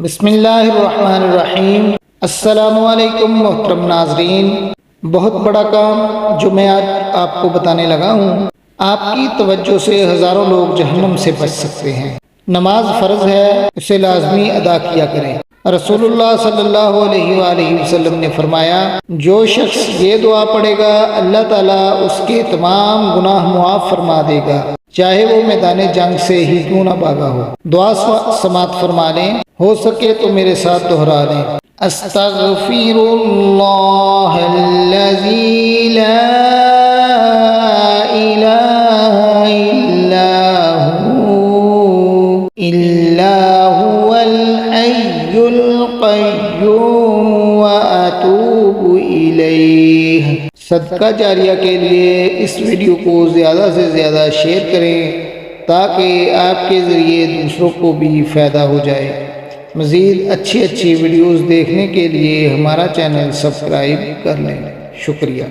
بسم اللہ الرحمن الرحیم۔ السلام علیکم محترم ناظرین، بہت بڑا کام جو میں آج آپ کو بتانے لگا ہوں، آپ کی توجہ سے ہزاروں لوگ جہنم سے بچ سکتے ہیں۔ نماز فرض ہے، اسے لازمی ادا کیا کریں۔ رسول اللہ صلی اللہ علیہ وآلہ وسلم نے فرمایا، جو شخص یہ دعا پڑھے گا اللہ تعالیٰ اس کے تمام گناہ معاف فرما دے گا، چاہے وہ میدان جنگ سے ہی کیوں نہ بھاگا ہو۔ دعا سماعت فرما لیں، ہو سکے تو میرے ساتھ دہرا لیں۔ استغفر اللہ الذی لا الہ الا هو الحی القیوم واتوب الیہ۔ صدقہ جاریہ کے لیے اس ویڈیو کو زیادہ سے زیادہ شیئر کریں تاکہ آپ کے ذریعے دوسروں کو بھی فائدہ ہو جائے۔ مزید اچھی ویڈیوز دیکھنے کے لیے ہمارا چینل سبسکرائب کر لیں۔ شکریہ۔